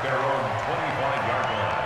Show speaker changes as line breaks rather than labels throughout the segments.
their own 25-yard line.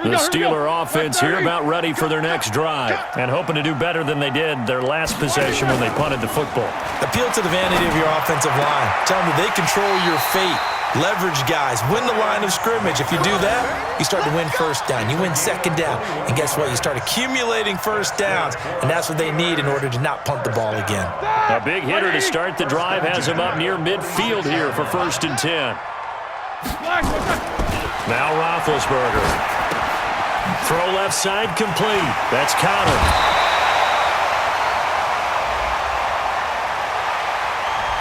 The Steeler offense here about ready for their next drive and hoping to do better than they did their last possession when they punted the football.
Appeal to the vanity of your offensive line. Tell them that they control your fate. Leverage guys. Win the line of scrimmage. If you do that, you start to win first down. You win second down. And guess what? You start accumulating first downs. And that's what they need in order to not punt the ball again.
A big hitter to start the drive has him up near midfield here for 1st and 10. Now Roethlisberger. Throw left side complete. That's Connor.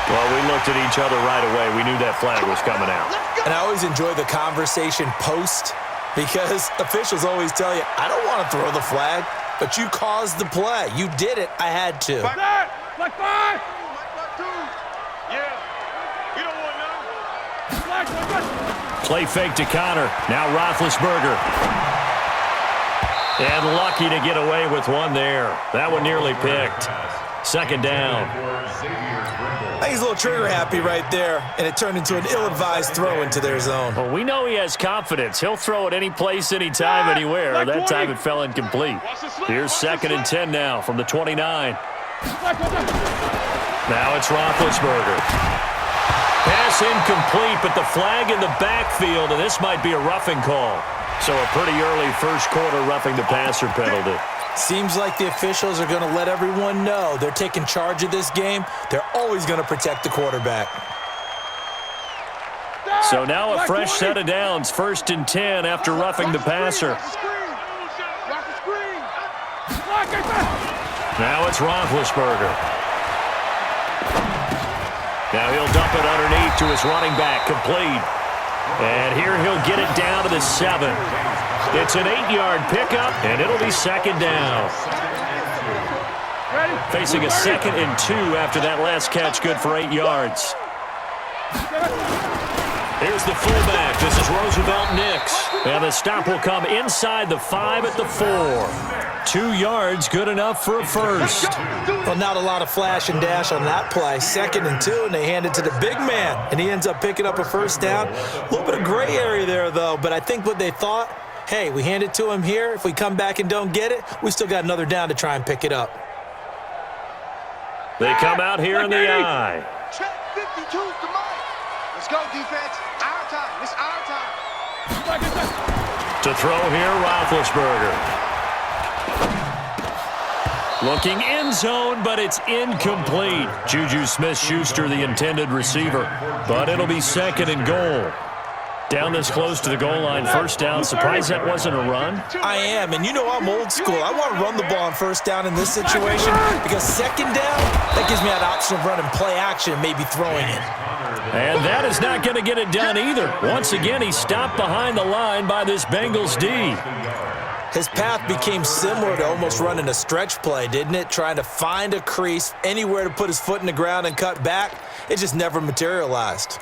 Well, we looked at each other right away. We knew that flag was coming out.
And I always enjoy the conversation post because officials always tell you, I don't want to throw the flag, but you caused the play. You did it. I had to.
Like that! Like five! Like two! Yeah. We don't want none.
Play fake to Connor. Now Roethlisberger. And lucky to get away with one there. That one nearly picked. 2nd down.
I think he's a little trigger happy right there, and it turned into an ill-advised throw into their zone.
Well, we know he has confidence. He'll throw it any place, anytime, anywhere. That time it fell incomplete. Here's 2nd and 10 now from the 29. Now it's Roethlisberger. Pass incomplete, but the flag in the backfield, and this might be a roughing call. So a pretty early first quarter roughing the passer penalty.
Seems like the officials are going to let everyone know they're taking charge of this game. They're always going to protect the quarterback.
So now a fresh set of downs, 1st and 10 after roughing the passer. Now it's Roethlisberger. Now he'll dump it underneath to his running back, complete. And here he'll get it down to the 7. It's an 8-yard pickup, and it'll be 2nd down. Facing a 2nd and 2 after that last catch, good for 8 yards. Here's the fullback. This is Roosevelt Nix. And the stop will come inside the 5 at the 4. 2 yards, good enough for a first.
Well, not a lot of flash and dash on that play. 2nd and 2, and they hand it to the big man. And he ends up picking up a first down. A little bit of gray area there, though. But I think what they thought, hey, we hand it to him here. If we come back and don't get it, we still got another down to try and pick it up.
They come out here in the eye.
Check 52's the mark. Let's go, defense. Our time. It's our time.
To throw here, Roethlisberger. Looking end zone, but it's incomplete. Juju Smith-Schuster, the intended receiver. But it'll be 2nd and goal. Down this close to the goal line, first down. Surprised that wasn't a run?
I am, and you know I'm old school. I want to run the ball on first down in this situation because 2nd down, that gives me that option of running play action and maybe throwing it.
And that is not going to get it done either. Once again, he's stopped behind the line by this Bengals D.
His path became similar to almost running a stretch play, didn't it? Trying to find a crease, anywhere to put his foot in the ground and cut back. It just never materialized.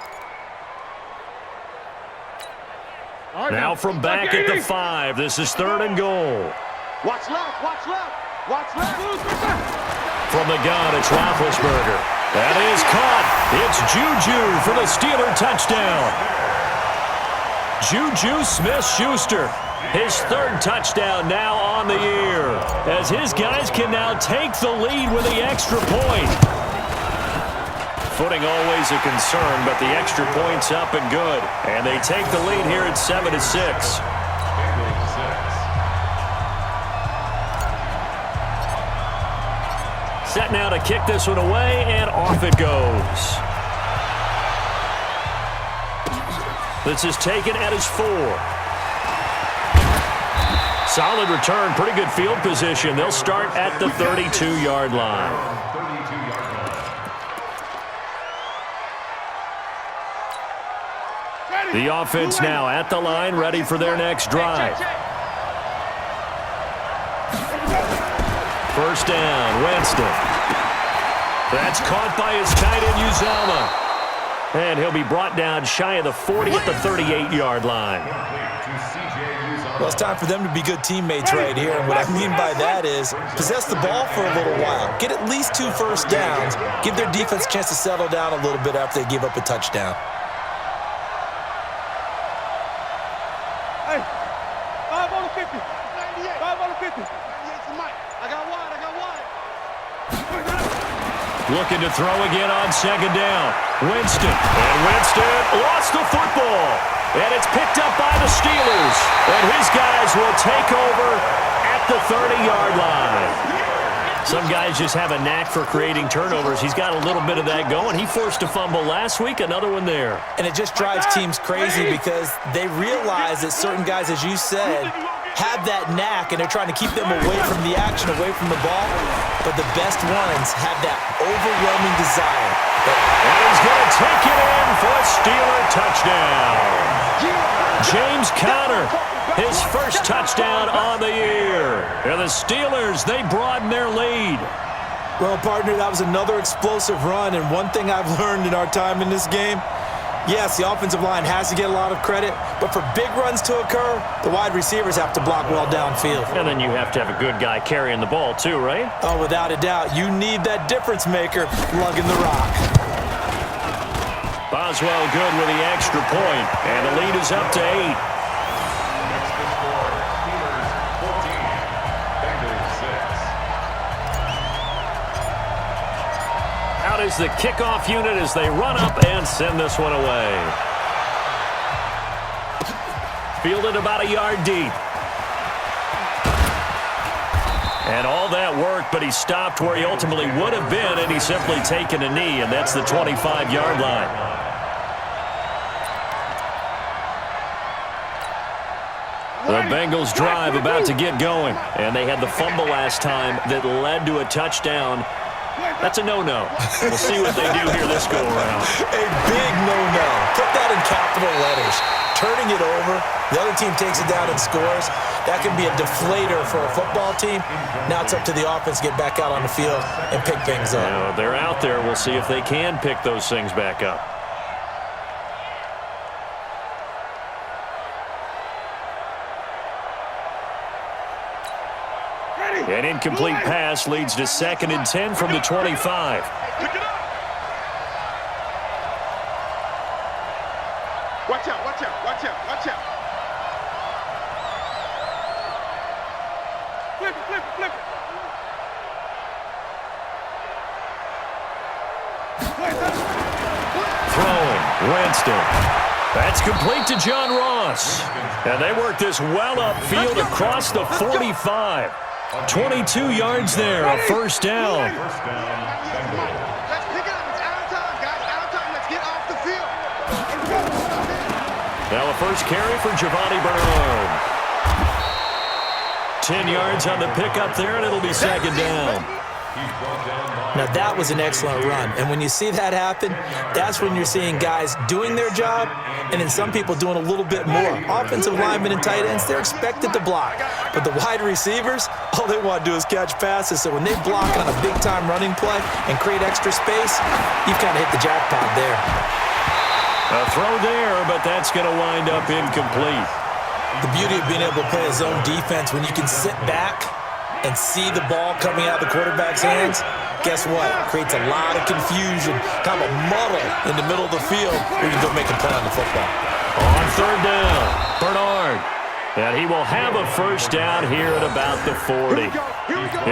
Now from back at the 5, this is 3rd and goal.
Watch left, watch left, watch left.
From the gun, it's Roethlisberger. That is caught. It's Juju for the Steeler touchdown. Juju Smith-Schuster, his 3rd touchdown now on the year, as his guys can now take the lead with the extra point. Footing always a concern, but the extra point's up and good. And they take the lead here at 7-6. Set now to kick this one away, and off it goes. This is taken at his 4. Solid return, pretty good field position. They'll start at the 32-yard line. The offense now at the line, ready for their next drive. First down, Winston. That's caught by his tight end, Uzomah. And he'll be brought down shy of the 40 at the 38-yard line.
Well, it's time for them to be good teammates right here. And what I mean by that is possess the ball for a little while. Get at least 2 first downs. Give their defense a chance to settle down a little bit after they give up a touchdown.
Hey, 5 on the 50. 98. 5 on the 50. 98's the mic. I got wide.
Looking to throw again on second down. Winston. And Winston lost the football. And it's picked up by the Steelers. And his guys will take over at the 30-yard line. Some guys just have a knack for creating turnovers. He's got a little bit of that going. He forced a fumble last week, another one there.
And it just drives teams crazy because they realize that certain guys, as you said, have that knack, and they're trying to keep them away from the action, away from the ball. But the best ones have that overwhelming desire.
And he's going to take it in for a Steeler touchdown. James Conner, his first touchdown on the year. And the Steelers, they broaden their lead.
Well, partner, that was another explosive run, and one thing I've learned in our time in this game, yes, the offensive line has to get a lot of credit, but for big runs to occur, the wide receivers have to block well downfield.
And then you have to have a good guy carrying the ball too, right?
Oh, without a doubt. You need that difference maker lugging the rock.
Boswell good with the extra point, and the lead is up to 8.
Next to score, Steelers 14, Bengals 6.
Out is the kickoff unit as they run up and send this one away. Fielded about a yard deep. And all that work, but he stopped where he ultimately would have been, and he's simply taken a knee, and that's the 25-yard line. The Bengals drive about to get going, and they had the fumble last time that led to a touchdown. That's a no-no. We'll see what they do here this go-around.
A big no-no. Put that in capital letters. Turning it over, the other team takes it down and scores. That can be a deflator for a football team. Now it's up to the offense to get back out on the field and pick things up.
Now, they're out there. We'll see if they can pick those things back up. An incomplete pass leads to 2nd and 10 from the 25.
Watch out, watch out, watch out, watch out. Flip it, flip it, flip it.
Throwing, Winston. That's complete to John Ross. And they work this well upfield across the 45. 22 yards there, a first down.
Let's pick it up. It's out of time, guys. Out of time. Let's get off the field.
Now a first carry for Giovanni Bernard. 10 yards on the pickup there, and it'll be 2nd down.
Now that was an excellent run, and when you see that happen, that's when you're seeing guys doing their job and then some people doing a little bit more. Offensive linemen and tight ends, they're expected to block, but the wide receivers, all they want to do is catch passes. So when they block on a big-time running play and create extra space, you've kind of hit the jackpot there.
A throw there, but that's going to wind up incomplete.
The beauty of being able to play a zone defense, when you can sit back and see the ball coming out of the quarterback's hands, guess what? It creates a lot of confusion, kind of a muddle in the middle of the field where you can go make a play on the football.
On 3rd down, Bernard. And he will have a first down here at about the 40.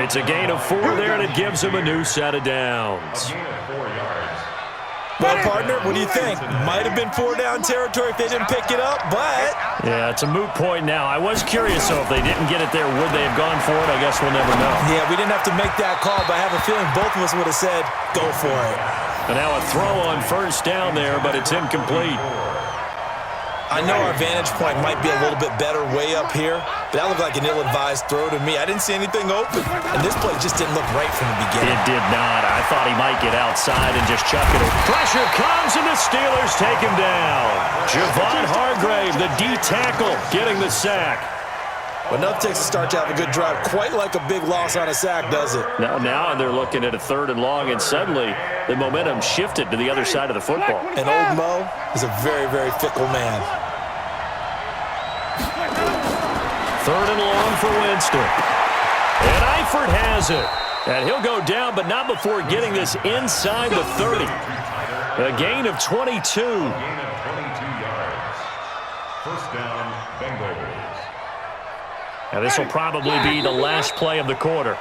It's a gain of 4 there, and it gives him a new set of downs.
Well, partner, what do you think? Might have been 4-down territory if they didn't pick it up, but...
Yeah, it's a moot point now. I was curious, though, if they didn't get it there, would they have gone for it? I guess we'll never know.
Yeah, we didn't have to make that call, but I have a feeling both of us would have said, go for it.
And now a throw on first down there, but it's incomplete.
I know our vantage point might be a little bit better way up here, but that looked like an ill-advised throw to me. I didn't see anything open, and this play just didn't look right from the beginning.
It did not. I thought he might get outside and just chuck it. Pressure comes, and the Steelers take him down. Javon Hargrave, the D tackle, getting the sack.
But enough takes to start to have a good drive. Quite like a big loss on a sack, does it?
Now they're looking at a 3rd and long, and suddenly the momentum shifted to the other side of the football.
And old Mo is a very, very fickle man.
3rd and long for Winston. And Eifert has it. And he'll go down, but not before getting this inside the 30. A gain of 22.
A gain of 22 yards. First down, Bengals.
And this will probably be the last play of the quarter.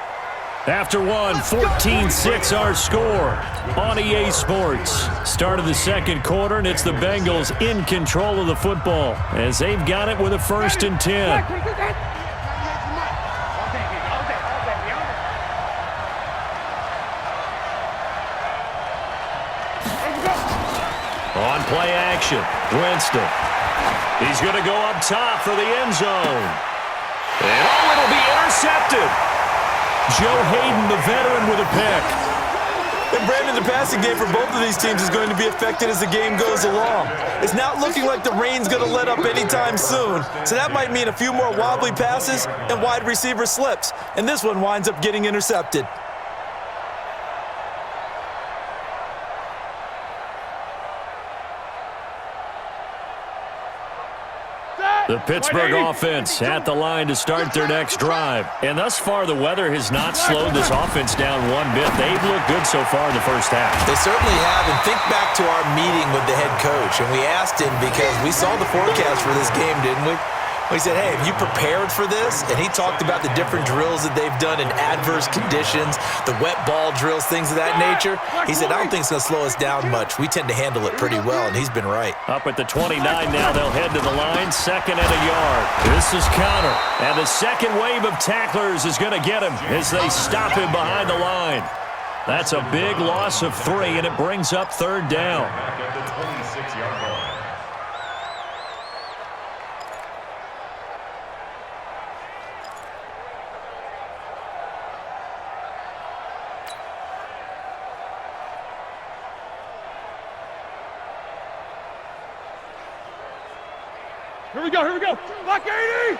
After one, 14-6 our score on EA Sports. Start of the second quarter, and it's the Bengals in control of the football as they've got it with a 1st and 10. On play action, Winston. He's going to go up top for the end zone. And it'll be intercepted. Joe Hayden, the veteran, with a pick.
And Brandon, the passing game for both of these teams is going to be affected as the game goes along. It's not looking like the rain's going to let up anytime soon, so that might mean a few more wobbly passes and wide receiver slips. And this one winds up getting intercepted.
The Pittsburgh offense at the line to start their next drive. And thus far, the weather has not slowed this offense down one bit. They've looked good so far in the first half.
They certainly have. And think back to our meeting with the head coach. And we asked him because we saw the forecast for this game, didn't we? We said, hey, have you prepared for this? And he talked about the different drills that they've done in adverse conditions, the wet ball drills, things of that nature. He said, I don't think it's going to slow us down much. We tend to handle it pretty well, and he's been right.
Up at the 29 now, they'll head to the line, 2nd and a yard. This is Connor, and the second wave of tacklers is going to get him as they stop him behind the line. That's a big loss of 3, and it brings up 3rd down.
Back at the 26-yard line.
Here we go. Block 80!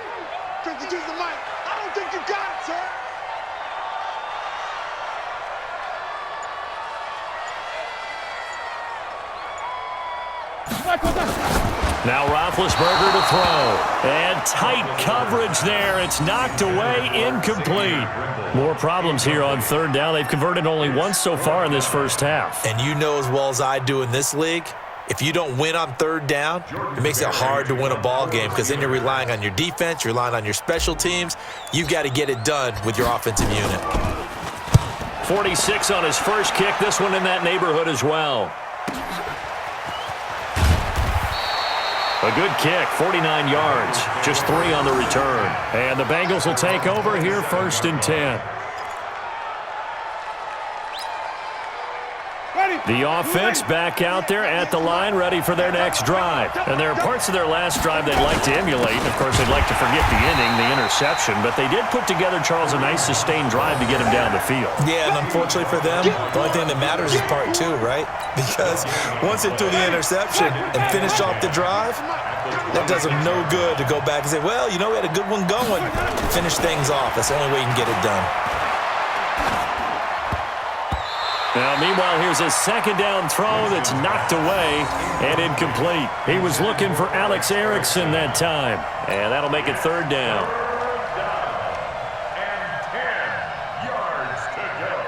52 to the mic. I don't think you got it, sir.
Now Roethlisberger to throw. And tight coverage there. It's knocked away, incomplete. More problems here on 3rd down. They've converted only once so far in this first half.
And you know as well as I do in this league, if you don't win on 3rd down, it makes it hard to win a ball game because then you're relying on your defense, you're relying on your special teams. You've got to get it done with your offensive unit.
46 on his first kick. This one in that neighborhood as well. A good kick, 49 yards, just 3 on the return. And the Bengals will take over here, 1st and 10. The offense back out there at the line, ready for their next drive. And there are parts of their last drive they'd like to emulate. Of course, they'd like to forget the inning, the interception. But they did put together, Charles, a nice sustained drive to get him down the field.
Yeah, and unfortunately for them, the only thing that matters is part 2, right? Because once they threw the interception and finished off the drive, that does them no good to go back and say, well, you know, we had a good one going. Finish things off. That's the only way you can get it done.
Now, meanwhile, here's a 2nd down throw that's knocked away and incomplete. He was looking for Alex Erickson that time, and that'll make it 3rd down.
And 10 yards to go.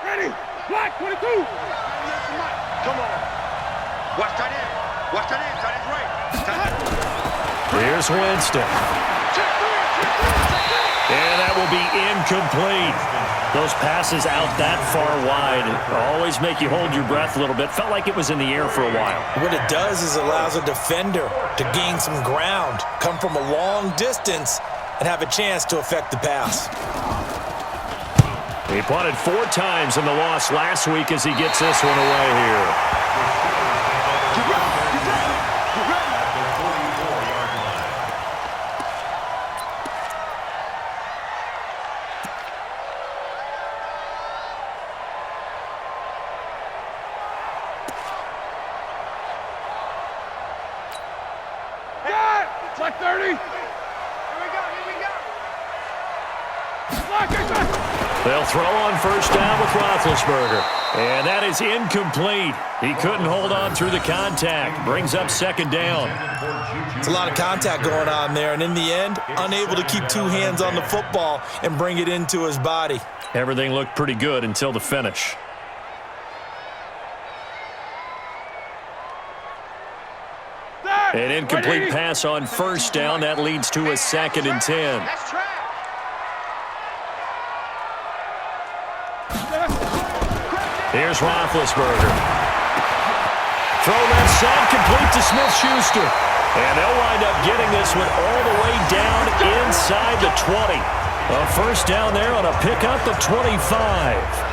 Ready? Block 22!
Come on. Watch tight end. Watch tight end. Tight end's right. Tight end.
Here's Winston. And that will be incomplete. Those passes out that far wide always make you hold your breath a little bit. Felt like it was in the air for a while.
What it does is it allows a defender to gain some ground, come from a long distance, and have a chance to affect the pass.
He punted 4 times in the loss last week as he gets this one away here.
Like 30!
They'll throw on first down with Roethlisberger. And that is incomplete. He couldn't hold on through the contact. Brings up second down.
It's a lot of contact going on there, and in the end, unable to keep two hands on the football and bring it into his body.
Everything looked pretty good until the finish. An incomplete pass on first down. That leads to a 2nd and 10. Here's Roethlisberger. Throw left side, complete to Smith-Schuster. And they'll wind up getting this one all the way down inside the 20. A first down there on a pickup of 25.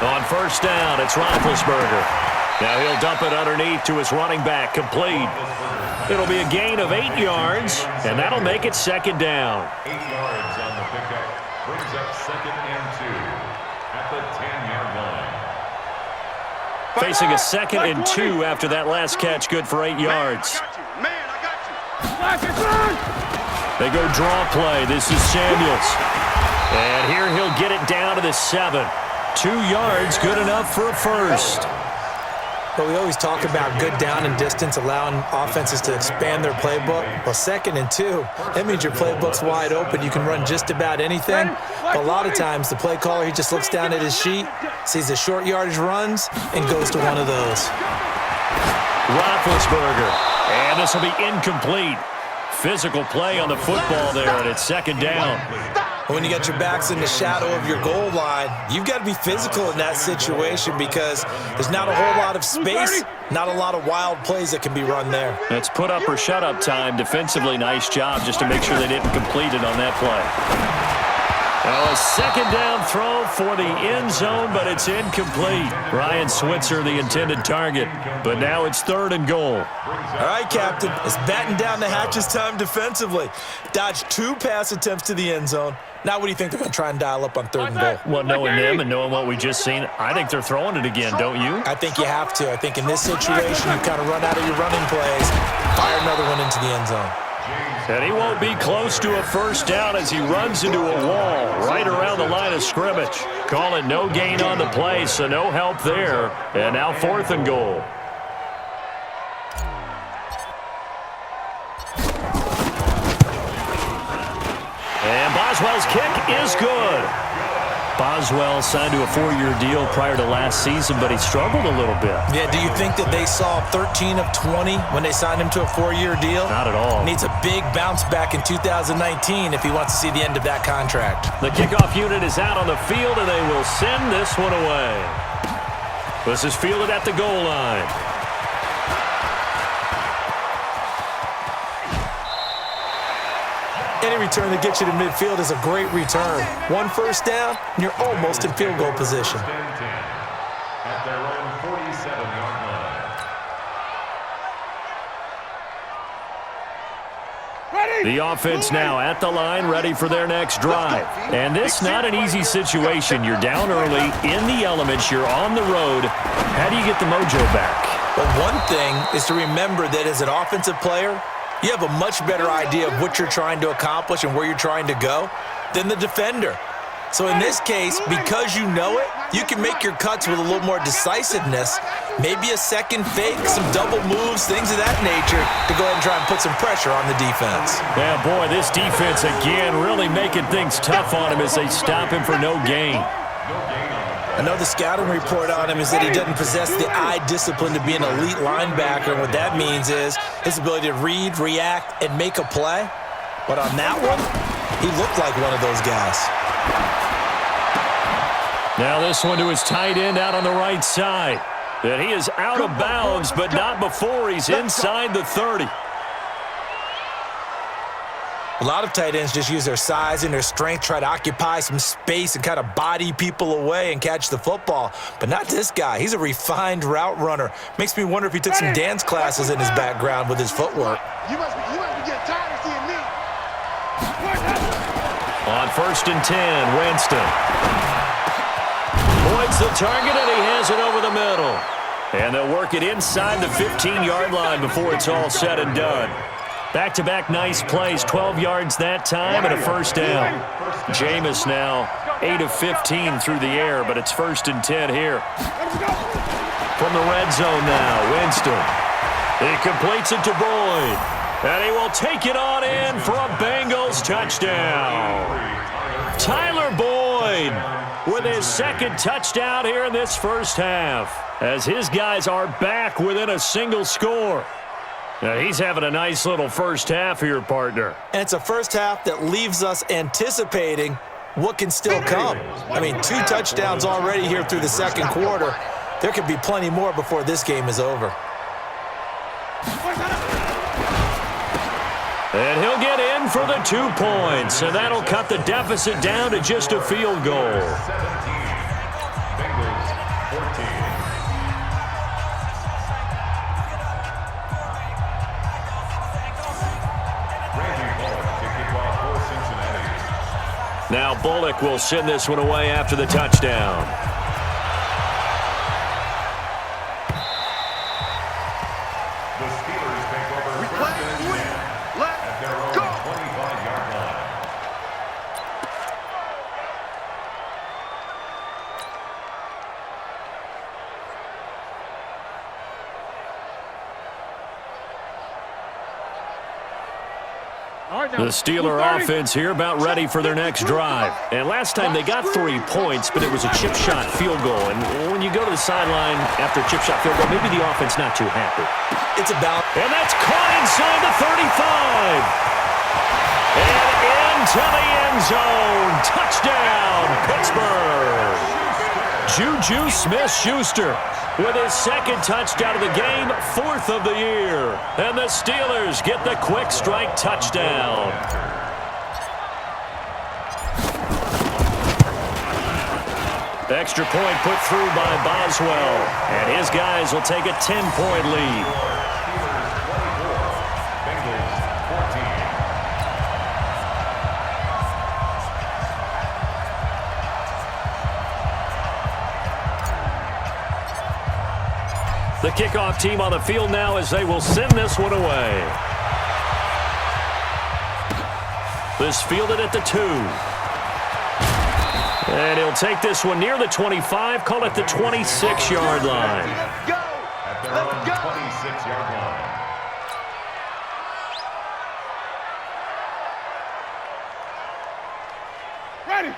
On first down, it's Roethlisberger. Now he'll dump it underneath to his running back, complete. It'll be a gain of 8 yards, and that'll make it 2nd down.
8 yards on the pickup. Brings up 2nd and 2 at the 10-yard line.
Facing a 2nd and 2 after that last catch, good for 8 yards. They go draw play. This is Samuels. And here he'll get it down to the 7. 2 yards, good enough for a first.
But we always talk about good down and distance, allowing offenses to expand their playbook. Well, 2nd and 2, that means your playbook's wide open. You can run just about anything. But a lot of times, the play caller, he just looks down at his sheet, sees the short yardage runs, and goes to one of those.
Roethlisberger. And this will be incomplete. Physical play on the football there, and it's 2nd down.
When you got your backs in the shadow of your goal line, you've got to be physical in that situation because there's not a whole lot of space, not a lot of wild plays that can be run there.
It's put up or shut up time. Defensively, nice job just to make sure they didn't complete it on that play. Now a 2nd down throw for the end zone, but it's incomplete. Ryan Switzer, the intended target, but now it's 3rd and goal.
All right, Captain, it's batten down the hatches time defensively. Dodged 2 pass attempts to the end zone. Now what do you think they're going to try and dial up on 3rd and goal?
Well, knowing them and knowing what we just seen, I think they're throwing it again, don't you?
I think you have to. I think in this situation, you kind of run out of your running plays, fire another one into the end zone.
And he won't be close to a first down as he runs into a wall right around the line of scrimmage. Calling no gain on the play, so no help there. And now 4th and goal. And Boswell's kick is good. Boswell signed to a 4-year deal prior to last season, but he struggled a little bit.
Yeah, do you think that they saw 13 of 20 when they signed him to a 4-year deal?
Not at all.
Needs a big bounce back in 2019 if he wants to see the end of that contract.
The kickoff unit is out on the field, and they will send this one away. This is fielded at the goal line.
Any return that gets you to midfield is a great return. 1 first down, and you're almost in field goal position.
At their own 47-yard line.
The offense now at the line, ready for their next drive. And this not an easy situation. You're down early, in the elements, you're on the road. How do you get the mojo back?
Well, one thing is to remember that as an offensive player, you have a much better idea of what you're trying to accomplish and where you're trying to go than the defender. So in this case, because you know it, you can make your cuts with a little more decisiveness, maybe a second fake, some double moves, things of that nature, to go ahead and try and put some pressure on the defense.
Yeah, boy, this defense again really making things tough on him as they stop him for no gain.
I know the scouting report on him is that he doesn't possess the eye discipline to be an elite linebacker. And what that means is his ability to read, react, and make a play. But on that one, he looked like one of those guys.
Now this one to his tight end out on the right side. And he is out of bounds, but not before he's inside the 30.
A lot of tight ends just use their size and their strength, try to occupy some space and kind of body people away and catch the football. But not this guy. He's a refined route runner. Makes me wonder if he took some dance classes in his background with his footwork.
You must be getting tired of seeing me.
On 1st and 10, Winston. Points the target, and he has it over the middle. And they'll work it inside the 15-yard line before it's all said and done. Back-to-back nice plays, 12 yards that time and a first down. Jameis now 8 of 15 through the air, but it's 1st and 10 here. From the red zone now, Winston. He completes it to Boyd. And he will take it on in for a Bengals touchdown. Tyler Boyd with his second touchdown here in this first half, as his guys are back within a single score. Now, he's having a nice little first half here, partner.
And it's a first half that leaves us anticipating what can still come. I mean, 2 touchdowns already here through the second quarter. There could be plenty more before this game is over.
And he'll get in for the 2 points, and that'll cut the deficit down to just a field goal.
17. Bengals 14.
Now Bullock will send this one away after the touchdown.
The Steelers take over first and 10 at their own 25-yard line.
The Steeler offense here about ready for their next drive. And last time they got 3 points, but it was a chip shot field goal. And when you go to the sideline after a chip shot field goal, maybe the offense not too happy.
It's about...
And that's caught inside the 35. And into the end zone. Touchdown, Pittsburgh. Juju Smith-Schuster with his second touchdown of the game, 4th of the year. And the Steelers get the quick strike touchdown. Extra point put through by Boswell. And his guys will take a 10-point lead.
Bengals 14.
The kickoff team on the field now as they will send this one away. This fielded at the 2. And he'll take this one near the 25, call it the 26-yard line.
At their own 26-yard line.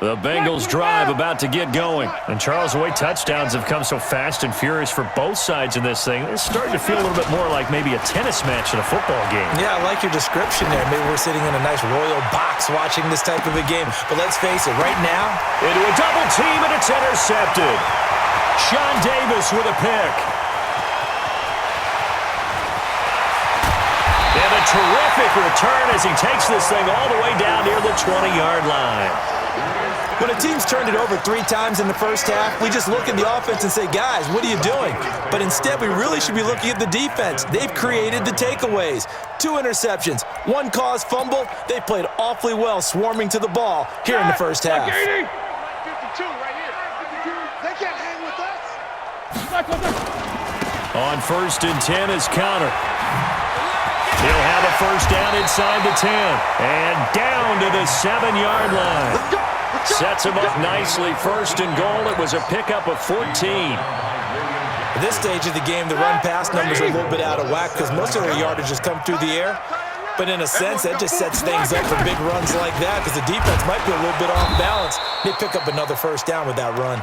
The Bengals drive about to get going. And Charles, the way touchdowns have come so fast and furious for both sides in this thing, it's starting to feel a little bit more like maybe a tennis match in a football game.
Yeah, I like your description there. Maybe we're sitting in a nice royal box watching this type of a game. But let's face it, right now...
Into a double team, and it's intercepted. Sean Davis with a pick. And a terrific return as he takes this thing all the way down near the 20-yard line.
When a team's turned it over 3 times in the first half, we just look at the offense and say, guys, what are you doing? But instead, we really should be looking at the defense. They've created the takeaways. 2 interceptions, 1 caused fumble. They played awfully well swarming to the ball here in the first half.
52 right here. They can't hang with us.
On 1st and 10 is Connor. He'll have a first down inside the 10. And down to the 7-yard line. Sets him up nicely. 1st and goal. It was a pickup of 14.
At this stage of the game, the run-pass numbers are a little bit out of whack because most of their yardage has come through the air. But in a sense, that just sets things up for big runs like that because the defense might be a little bit off balance. They pick up another first down with that run.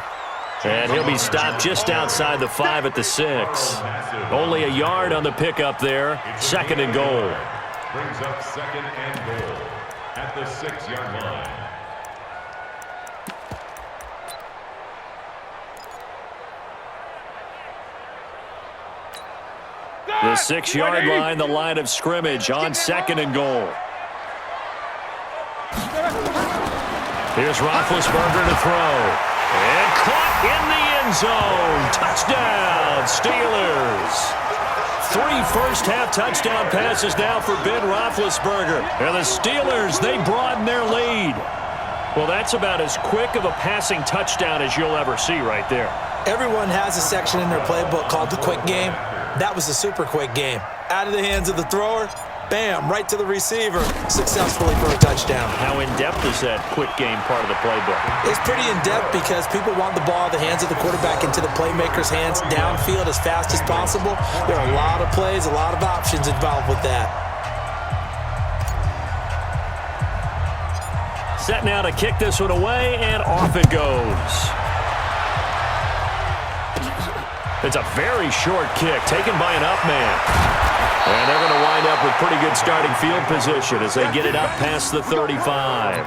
And he'll be stopped just outside the 5 at the 6. Only a yard on the pickup there. 2nd and goal.
Brings up 2nd and goal at the 6-yard line.
The 6-yard line, the line of scrimmage on 2nd and goal. Here's Roethlisberger to throw. And caught in the end zone. Touchdown, Steelers. 3 first-half touchdown passes now for Ben Roethlisberger. And the Steelers, they broaden their lead. Well, that's about as quick of a passing touchdown as you'll ever see right there.
Everyone has a section in their playbook called the quick game. That was a super quick game. Out of the hands of the thrower, bam, right to the receiver, successfully for a touchdown.
How in-depth is that quick game part of the playbook?
It's pretty in-depth because people want the ball in the hands of the quarterback into the playmaker's hands downfield as fast as possible. There are a lot of plays, a lot of options involved with that.
Set now to kick this one away, and off it goes. It's a very short kick taken by an up man. And they're going to wind up with pretty good starting field position as they get it up past the 35.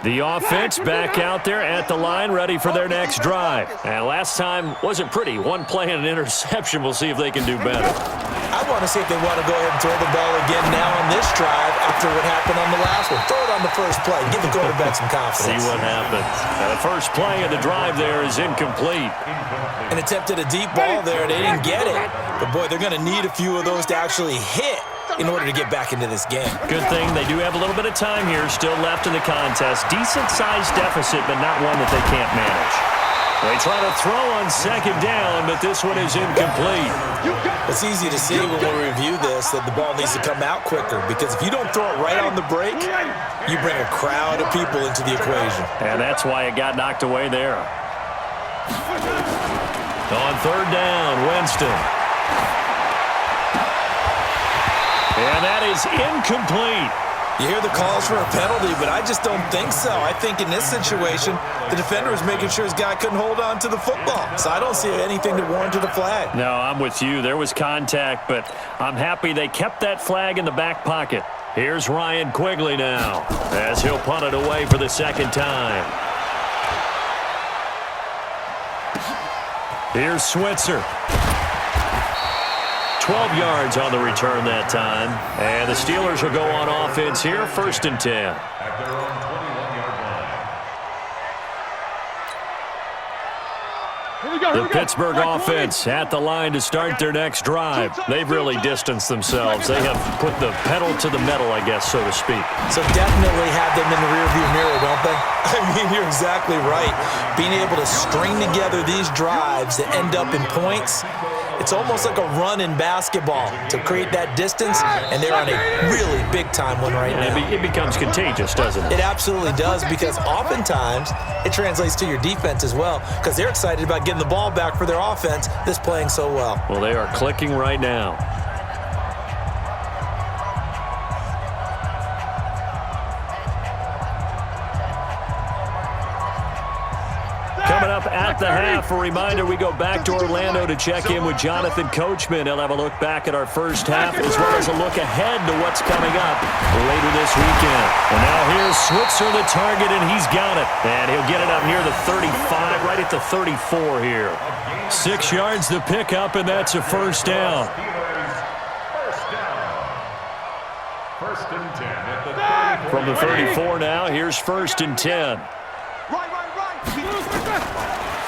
The offense back out there at the line, ready for their next drive. And last time wasn't pretty. One play and an interception. We'll see if they can do better.
I want to see if they want to go ahead and throw the ball again now on this drive after what happened on the last one. Throw it on the first play. Give the quarterback some confidence.
See what happens. Now the first play of the drive there is incomplete.
And attempted a deep ball there. They didn't get it. But, boy, they're going to need a few of those to actually hit in order to get back into this game.
Good thing they do have a little bit of time here still left in the contest. Decent-sized deficit, but not one that they can't manage. They try to throw on second down, but this one is incomplete.
It's easy to see when we review this that the ball needs to come out quicker because if you don't throw it right on the break, you bring a crowd of people into the equation.
And that's why it got knocked away there. On third down, Winston. And that is incomplete.
You hear the calls for a penalty, but I just don't think so. I think in this situation, the defender was making sure his guy couldn't hold on to the football. So I don't see anything to warrant a flag.
No, I'm with you. There was contact, but I'm happy they kept that flag in the back pocket. Here's Ryan Quigley now as he'll punt it away for the second time. Here's Switzer. 12 yards on the return that time. And the Steelers will go on offense here, 1st and 10.
At their own 21-yard line.
The Pittsburgh offense at the line to start their next drive. They've really distanced themselves. They have put the pedal to the metal, I guess, so to speak.
So definitely have them in the rearview mirror, don't they? I mean, you're exactly right. Being able to string together these drives that end up in points, it's almost like a run in basketball to create that distance, and they're on a really big-time one right now.
It becomes contagious, doesn't it?
It absolutely does because oftentimes it translates to your defense as well because they're excited about getting the ball back for their offense that's playing so well.
Well, they are clicking right now. Coming up at the half, a reminder, we go back to Orlando to check in with Jonathan Coachman. He'll have a look back at our first half as well as a look ahead to what's coming up later this weekend. And now here's Switzer, the target, and he's got it. And he'll get it up near the 35, right at the 34 here. 6 yards to pick up, and that's a first down.
First and 10 at the 34.
From the 34 now, here's 1st and 10.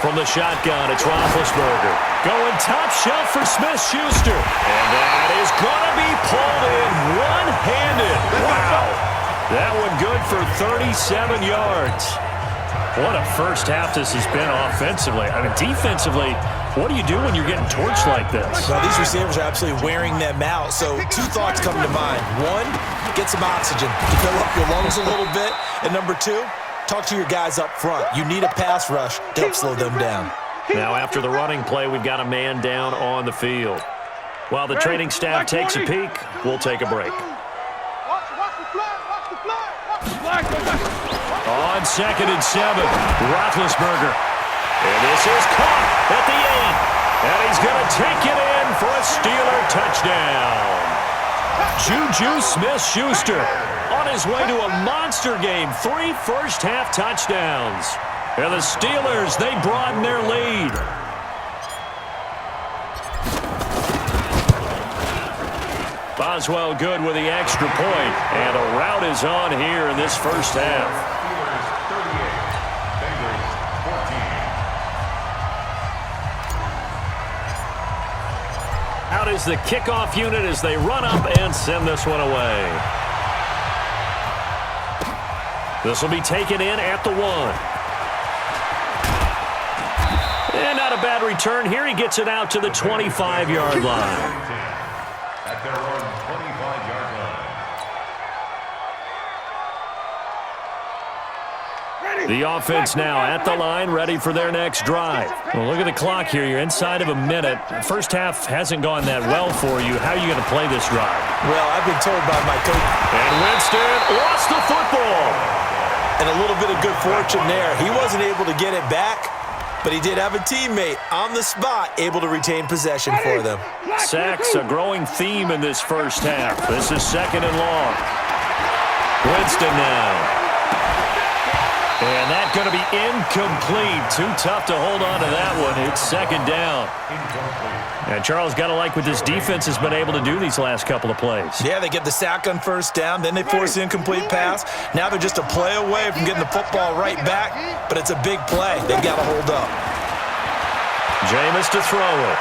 From the shotgun, it's Roethlisberger. Going top shelf for Smith-Schuster. And that is going to be pulled in one-handed. Wow. That one good for 37 yards. What a first half this has been offensively. I mean, defensively, what do you do when you're getting torched like this?
Well, these receivers are absolutely wearing them out. So 2 thoughts come to mind. 1, get some oxygen to fill up your lungs a little bit. And number 2, talk to your guys up front. You need a pass rush to help slow them down.
Now, after the running play, we've got a man down on the field. While the training staff takes a peek, we'll take a break. On 2nd and 7, Roethlisberger. And this is caught at the 8. And he's going to take it in for a Steeler touchdown. Juju Smith-Schuster on his way to a monster game. 3 first-half touchdowns. And the Steelers, they broaden their lead. Boswell good with the extra point, and a rout is on here in this first half.
Steelers 38, Bengals 14.
Out is the kickoff unit as they run up and send this one away. This will be taken in at the 1. And not a bad return here. He gets it out to the 25-yard line.
At their own 25-yard line.
The offense now at the line, ready for their next drive. Well, look at the clock here. You're inside of a minute. First half hasn't gone that well for you. How are you going to play this drive?
Well, I've been told by my coach.
And Winston lost the football.
And a little bit of good fortune there. He wasn't able to get it back, but he did have a teammate on the spot able to retain possession for them.
Sacks, a growing theme in this first half. This is 2nd and long. Winston now. And that's going to be incomplete. Too tough to hold on to that one. It's 2nd down. And Charles, got to like what this defense has been able to do these last couple of plays.
Yeah, they get the sack on 1st down, then they force the incomplete pass. Now they're just a play away from getting the football right back, but it's a big play. They've got to hold up.
Jameis to throw it.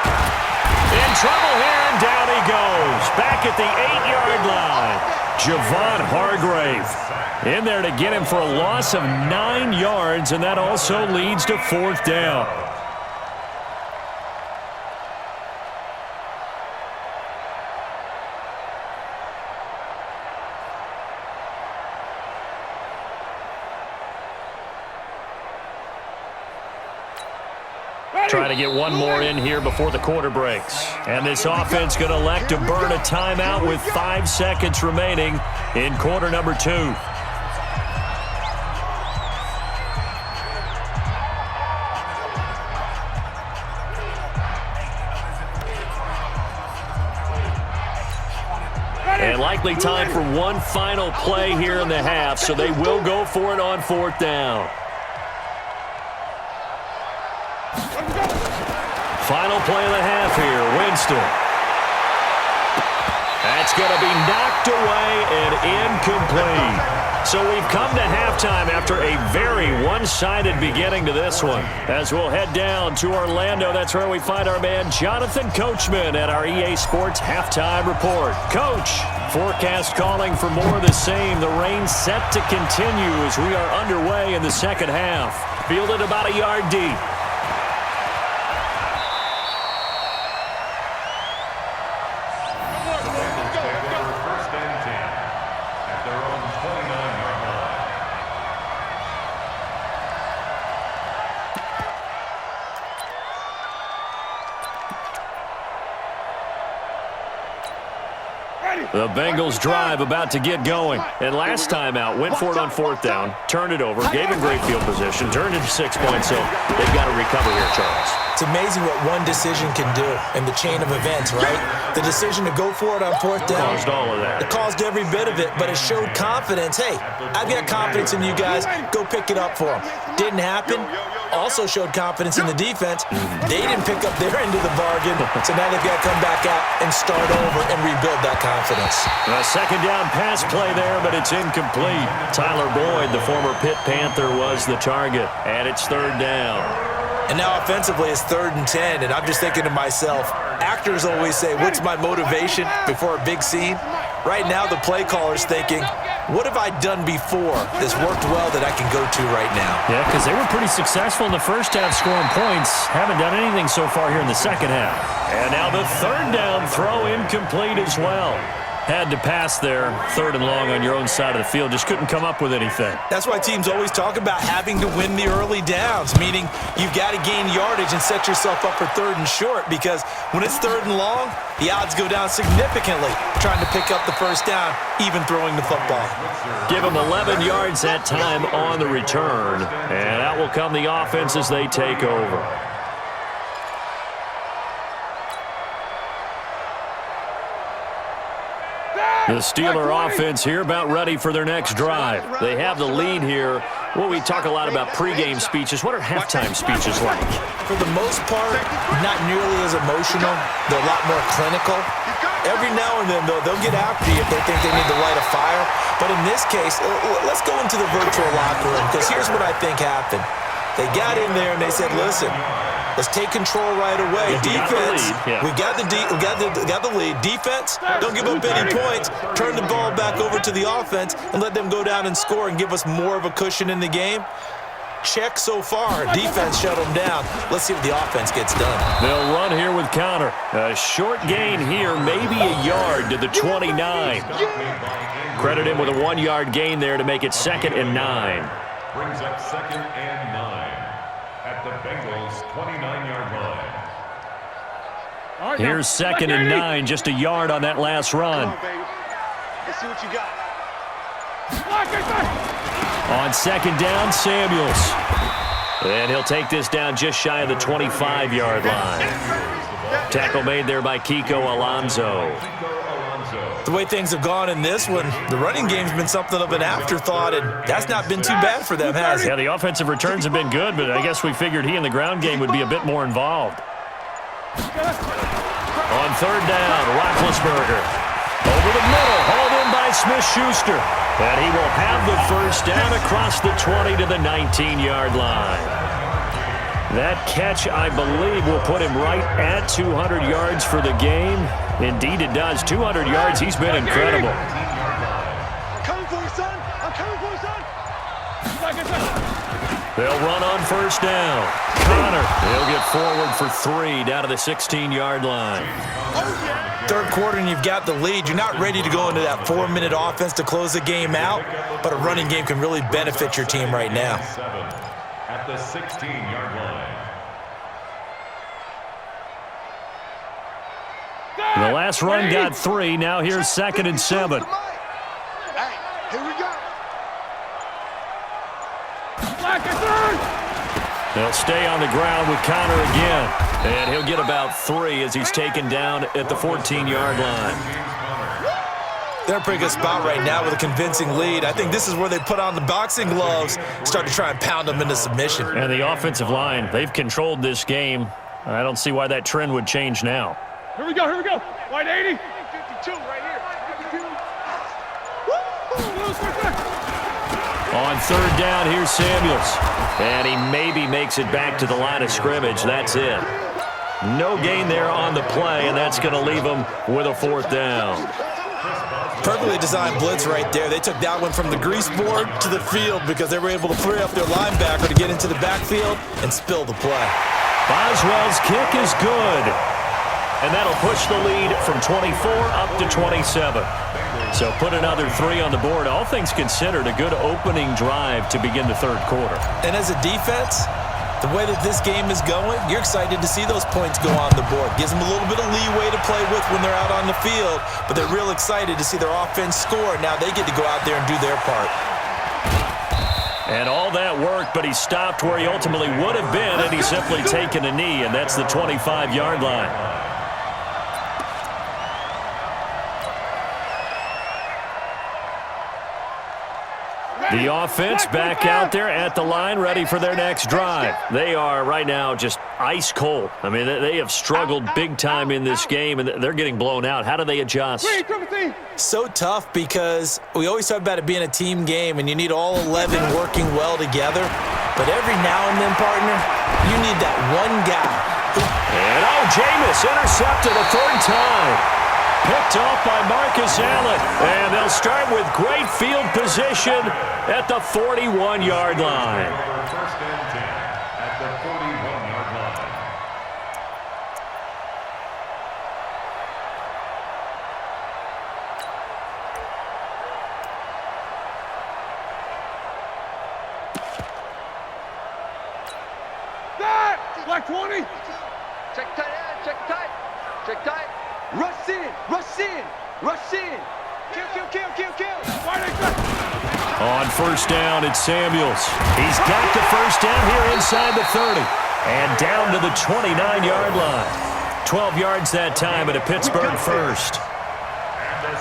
In trouble here, and down he goes. Back at the 8-yard line. Javon Hargrave in there to get him for a loss of 9 yards, and that also leads to 4th down. Trying to get one more in here before the quarter breaks. And this offense going to elect to burn a timeout with 5 seconds remaining in quarter number 2. And likely time for one final play here in the half, so they will go for it on 4th down. Final play of the half here, Winston. That's going to be knocked away and incomplete. So we've come to halftime after a very one-sided beginning to this one. As we'll head down to Orlando, that's where we find our man Jonathan Coachman at our EA Sports Halftime Report. Coach, forecast calling for more of the same. The rain set to continue as we are underway in the second half. Fielded about a yard deep. The Bengals drive about to get going. And last time out, went for it on 4th down, turned it over, gave him great field position, turned into 6 points. So they've got to recover here, Charles.
It's amazing what one decision can do in the chain of events, right? The decision to go for it on 4th down.
Caused all of that.
It caused every bit of it, but it showed confidence. Hey, I've got confidence in you guys. Go pick it up for them. Didn't happen. Also showed confidence in the defense. They didn't pick up their end of the bargain, so now they've got to come back out and start over and rebuild that confidence.
A 2nd down pass play there, but it's incomplete. Tyler Boyd, the former Pitt Panther, was the target, and it's 3rd down.
And now offensively it's 3rd and 10, and I'm just thinking to myself, actors always say, what's my motivation before a big scene? Right now the play caller's thinking, what have I done before that's worked well that I can go to right now?
Yeah, because they were pretty successful in the first half scoring points. Haven't done anything so far here in the second half. And now the 3rd down throw incomplete as well. Had to pass there, 3rd and long on your own side of the field. Just couldn't come up with anything.
That's why teams always talk about having to win the early downs, meaning you've got to gain yardage and set yourself up for 3rd and short, because when it's 3rd and long, the odds go down significantly trying to pick up the 1st down, even throwing the football.
Give them 11 yards that time on the return, and out will come the offense as they take over. The Steeler offense here about ready for their next drive. They have the lead here. Well, we talk a lot about pregame speeches. What are halftime speeches like?
For the most part, not nearly as emotional. They're a lot more clinical. Every now and then, though, they'll get after you if they think they need to light a fire. But in this case, let's go into the virtual locker room, because here's what I think happened. They got in there and they said, listen, let's take control right away. Defense, we got the lead. Defense, don't give up any points. Turn the ball back over to the offense and let them go down and score and give us more of a cushion in the game. Check so far. Defense shut them down. Let's see what the offense gets done.
They'll run here with Connor. A short gain here, maybe a yard to the 29. Credit him with a 1-yard gain there to make it 2nd and 9.
Brings up 2nd and 9 at the Bengals' 29-yard line.
Here's 2nd and 9, just a yard on that last run.
Come on, baby. Let's see what you got.
On 2nd down, Samuels. And he'll take this down just shy of the 25-yard line. Tackle made there by Kiko Alonso.
The way things have gone in this one, the running game's been something of an afterthought, and that's not been too bad for them, has it?
Yeah, the offensive returns have been good, but I guess we figured he in the ground game would be a bit more involved. On 3rd down, Roethlisberger. Over the middle, hauled in by Smith-Schuster. And he will have the first down across the 20 to the 19-yard line. That catch, I believe, will put him right at 200 yards for the game. Indeed, it does. 200 yards. He's been incredible.
I'm coming for you, son. I'm coming for you, son.
They'll run on 1st down. Connor, he'll get forward for 3 down to the 16-yard line.
Third quarter and you've got the lead. You're not ready to go into that 4-minute offense to close the game out, but a running game can really benefit your team right now.
At the 16-yard line.
The last run got 3. Now here's 2nd and 7.
Hey, here we go.
They'll stay on the ground with Connor again. And he'll get about 3 as he's taken down at the 14-yard line.
They're in a pretty good spot right now with a convincing lead. I think this is where they put on the boxing gloves, start to try and pound them into submission.
And the offensive line, they've controlled this game. I don't see why that trend would change now.
Here we go, here we go. Wide 80.
52 right here. 52.
On 3rd down, here's Samuels. And he maybe makes it back to the line of scrimmage. That's it. No gain there on the play, and that's going to leave him with a 4th down.
Perfectly designed blitz right there. They took that one from the grease board to the field because they were able to free up their linebacker to get into the backfield and spill the play.
Boswell's kick is good. And that'll push the lead from 24 up to 27. So put another 3 on the board. All things considered, a good opening drive to begin the 3rd quarter.
And as a defense, the way that this game is going, you're excited to see those points go on the board. Gives them a little bit of leeway to play with when they're out on the field, but they're real excited to see their offense score. Now they get to go out there and do their part.
And all that work, but he stopped where he ultimately would have been, and he's simply taken a knee, and that's the 25-yard line. The offense back out there at the line, ready for their next drive. They are right now just ice cold. I mean, they have struggled big time in this game, and they're getting blown out. How do they adjust?
So tough because we always talk about it being a team game, and you need all 11 working well together. But every now and then, partner, you need that one guy.
And, Jameis intercepted a 3rd time. Picked off by Marcus Allen. And they'll start with great field position at the 41-yard line.
1st and 10 at the 41-yard line.
Black 20.
Check tight end, check tight. Check tight. Rush in, rush in, rush in. Kill, kill, kill, kill, kill.
On 1st down, it's Samuels. He's got the 1st down here inside the 30. And down to the 29-yard line. 12 yards that time at a Pittsburgh 1st.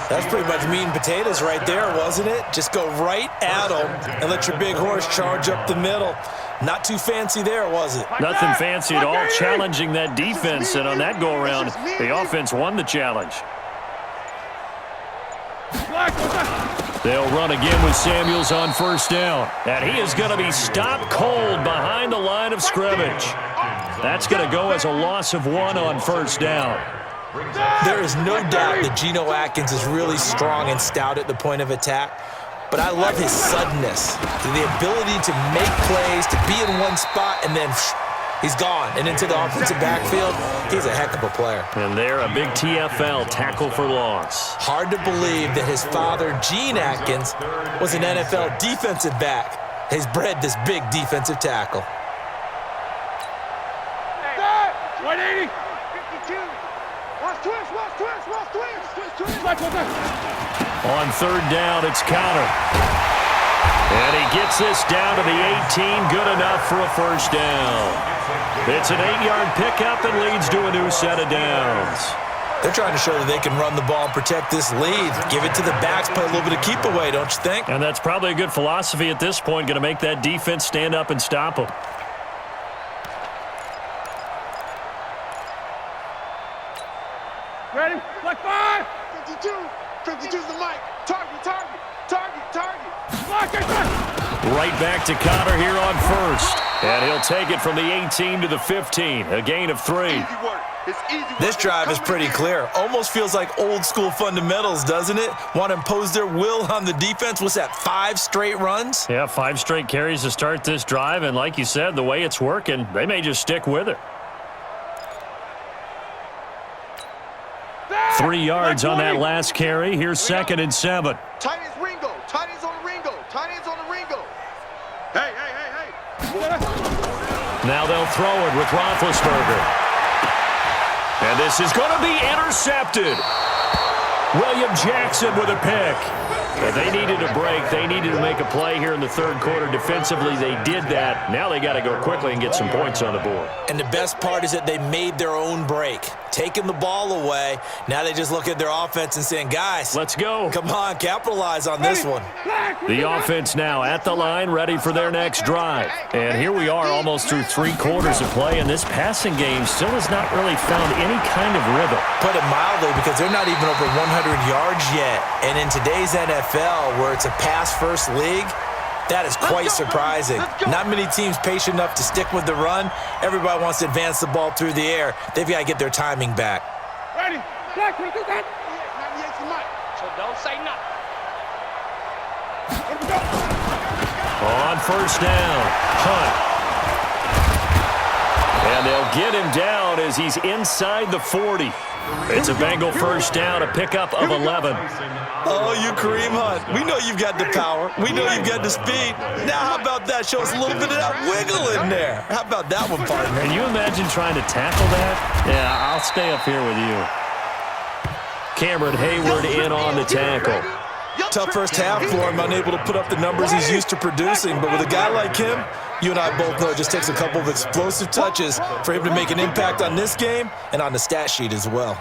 That's pretty much meat and potatoes right there, wasn't it? Just go right at them and let your big horse charge up the middle. Not too fancy there, was it?
Nothing fancy at all, challenging that defense. And on that go-around, the offense won the challenge. They'll run again with Samuels on first down. And he is going to be stopped cold behind the line of scrimmage. That's going to go as a loss of 1 on first down.
There is no doubt that Geno Atkins is really strong and stout at the point of attack. But I love his suddenness, the ability to make plays, to be in one spot, and then he's gone. And into the offensive backfield, he's a heck of a player.
And there, a big TFL, tackle for loss.
Hard to believe that his father, Gene Atkins, was an NFL defensive back. He's bred this big defensive tackle.
180.
52. Watch twist.
On third down, it's Counter. And he gets this down to the 18, good enough for a first down. It's an 8-yard pickup and leads to a new set of downs.
They're trying to show that they can run the ball and protect this lead. Give it to the backs, play a little bit of keep away, don't you think?
And that's probably a good philosophy at this point, going to make that defense stand up and stop them.
Ready? Black 5.
52. 52's the mic. Target.
Black 8.
Right back to Counter here on first. And he'll take it from the 18 to the 15, a gain of 3.
Easy work. It's easy work.
This drive is pretty clear. Almost feels like old school fundamentals, doesn't it? Want to impose their will on the defense. What's that, 5 straight runs?
Yeah, 5 straight carries to start this drive. And like you said, the way it's working, they may just stick with it. 3 yards on that last carry. Here's 2nd and 7.
Tight ends Ringo. Tight ends on the Ringo. Tight ends on the Ringo. Hey.
Now they'll throw it with Roethlisberger. And this is going to be intercepted. William Jackson with a pick. But they needed a break. They needed to make a play here in the third quarter. Defensively, they did that. Now they got to go quickly and get some points on the board.
And the best part is that they made their own break. Taking the ball away. Now they just look at their offense and saying, guys,
let's go.
Come on, capitalize on this one.
The offense now at the line, ready for their next drive. And here we are almost through 3 quarters of play, and this passing game still has not really found any kind of rhythm.
Put it mildly, because they're not even over 100 yards yet. And in today's NFL, where it's a pass-first league, that is quite surprising. Not many teams patient enough to stick with the run. Everybody wants to advance the ball through the air. They've got to get their timing back.
Ready? Black, we do that.
So don't say nothing.
On first down, Hunt. And they'll get him down as he's inside the 40. It's a Bengal first down, a pickup of 11.
Oh, you Kareem Hunt. We know you've got the power. We know you've got the speed. Now how about that? Show us a little bit of that wiggle in there. How about that one, partner?
Can you imagine trying to tackle that? Yeah, I'll stay up here with you. Cameron Hayward in on the tackle.
Tough first half for him, unable to put up the numbers he's used to producing. But with a guy like him, you and I both know it just takes a couple of explosive touches for him to make an impact on this game and on the stat sheet as well.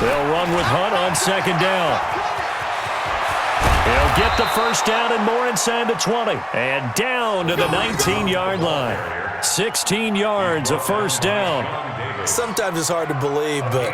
They'll run with Hunt on second down. He'll get the first down and more inside the 20. And down to the 19-yard line. 16 yards, a first down.
Sometimes it's hard to believe, but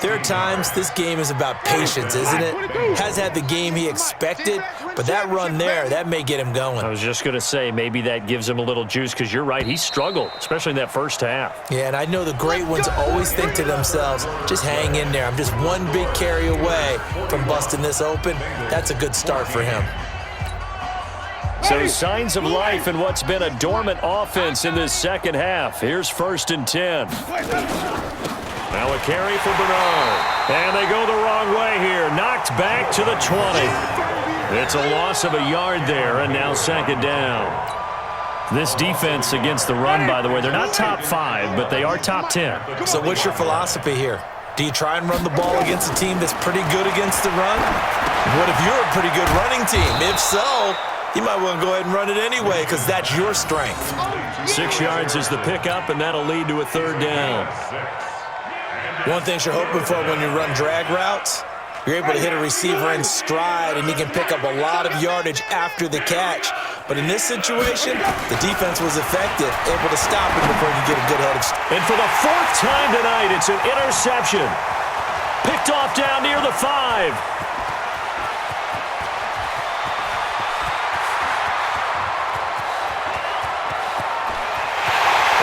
there are times this game is about patience, isn't it? Has had the game he expected, but that run there, that may get him going.
I was just going to say, maybe that gives him a little juice, because you're right, he struggled, especially in that first half.
Yeah, and I know the great ones always think to themselves, just hang in there. I'm just one big carry away from busting this open. That's a good start for him.
So signs of life in what's been a dormant offense in this second half. Here's 1st and 10. Now a carry for Bernard. And they go the wrong way here. Knocked back to the 20. It's a loss of a yard there, and now 2nd down. This defense against the run, by the way, they're not top 5, but they are top 10.
So what's your philosophy here? Do you try and run the ball against a team that's pretty good against the run? What if you're a pretty good running team? If so, you might want to go ahead and run it anyway, because that's your strength.
6 yards is the pickup, and that'll lead to a 3rd down.
One thing you're hoping for when you run drag routes, you're able to hit a receiver in stride, and he can pick up a lot of yardage after the catch. But in this situation, the defense was effective, able to stop him before he could get a good head of.
And for the 4th time tonight, it's an interception. Picked off down near the 5.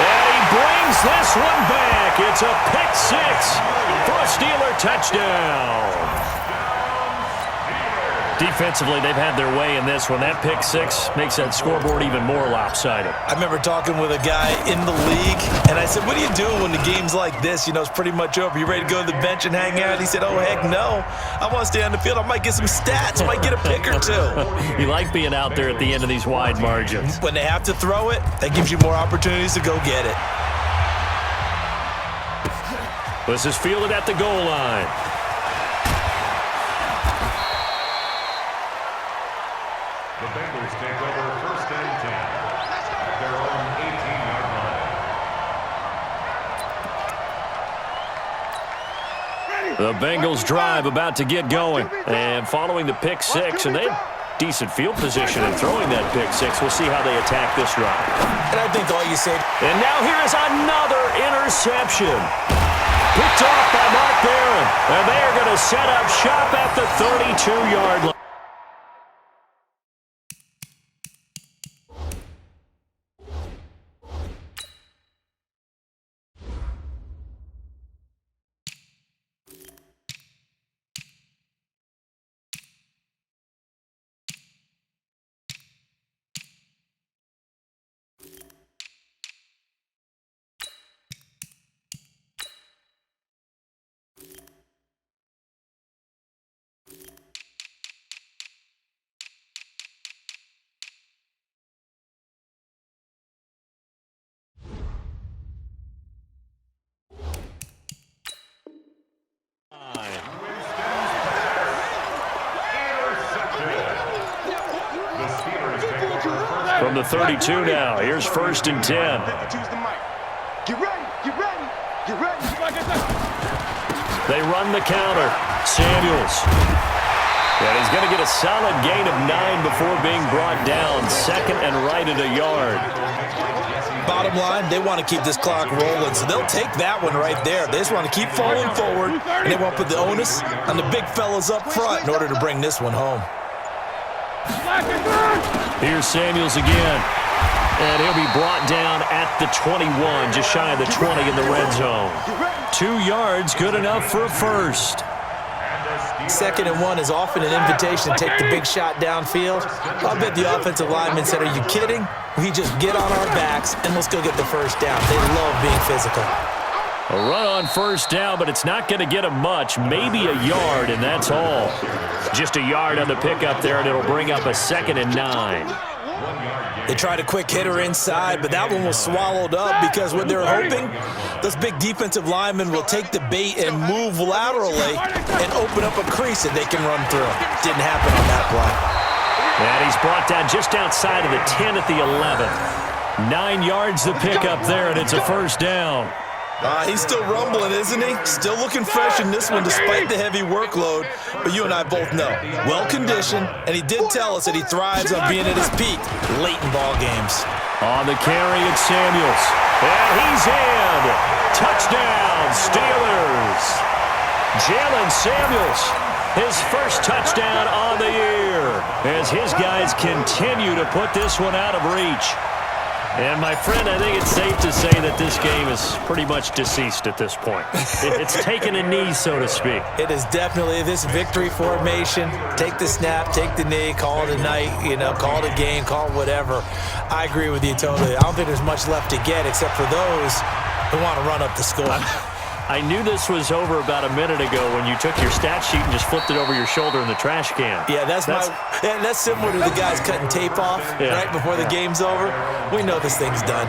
And he brings this one back. It's a pick 6 for a Steeler touchdown. Defensively, they've had their way in this one. That pick 6 makes that scoreboard even more lopsided.
I remember talking with a guy in the league, and I said, what do you do when the game's like this? You know, it's pretty much over. You ready to go to the bench and hang out? He said, oh, heck no. I want to stay on the field. I might get some stats. I might get a pick or two.
You like being out there at the end of these wide margins.
When they have to throw it, that gives you more opportunities to go get it.
This is fielded at the goal line.
The Bengals take over 1st and 10 at their own 18-yard line.
The Bengals drive about to get going. And following the pick 6, and they had decent field position in throwing that pick 6. We'll see how they attack this drive.
And I think all you said.
And now here is another interception. Picked off by Mark Barron. And they are going to set up shop at the 32-yard line. From the 32 now, here's 1st and 10.
Get ready, get ready, get ready.
They run the counter. Samuels. And he's going to get a solid gain of 9 before being brought down. 2nd and right at a yard.
Bottom line, they want to keep this clock rolling, so they'll take that one right there. They just want to keep falling forward, and they want to put the onus on the big fellas up front in order to bring this one home.
Here's Samuels again. And he'll be brought down at the 21, just shy of the 20 in the red zone. 2 yards, good enough for a first.
2nd and 1 is often an invitation to take the big shot downfield. I bet the offensive lineman said, are you kidding? We just get on our backs and let's go get the first down. They love being physical.
A run on first down, but it's not going to get him much. Maybe a yard, and that's all. Just a yard on the pickup there, and it'll bring up a 2nd and 9.
They tried a quick hitter inside, but that one was swallowed up because what they're hoping, those big defensive linemen will take the bait and move laterally and open up a crease that they can run through. Didn't happen on that play.
And he's brought down just outside of the 10 at the 11. 9 yards the pickup there, and it's a first down.
He's still rumbling, isn't he? Still looking fresh in this one despite the heavy workload. But you and I both know, well-conditioned, and he did tell us that he thrives on being at his peak late in ball games.
On the carry, it's Samuels. And he's in. Touchdown, Steelers. Jalen Samuels, his first touchdown on the year, as his guys continue to put this one out of reach. And, my friend, I think it's safe to say that this game is pretty much deceased at this point. It's taken a knee, so to speak.
It is definitely this victory formation. Take the snap, take the knee, call it a night, call it a game, call it whatever. I agree with you totally. I don't think there's much left to get except for those who want to run up the score.
I knew this was over about a minute ago when you took your stat sheet and just flipped it over your shoulder in the trash can.
Yeah, that's similar to the guys cutting tape off right before the game's over. We know this thing's done.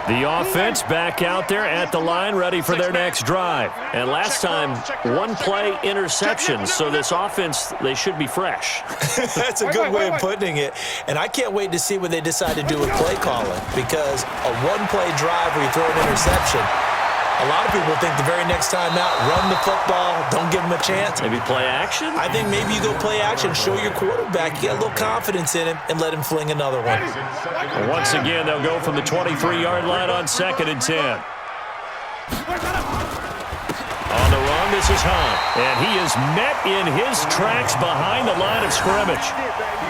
The offense back out there at the line, ready for their next drive. And last time, 1-play interception, so this offense, they should be fresh.
That's a good way of putting it. And I can't wait to see what they decide to do with play calling, because a 1-play drive where you throw an interception, a lot of people think the very next time out, run the football, don't give them a chance.
Maybe play action?
I think maybe you go play action, show your quarterback, you get a little confidence in him, and let him fling another one.
And once again, they'll go from the 23-yard line on 2nd and 10. On the run, this is Hunt. And he is met in his tracks behind the line of scrimmage.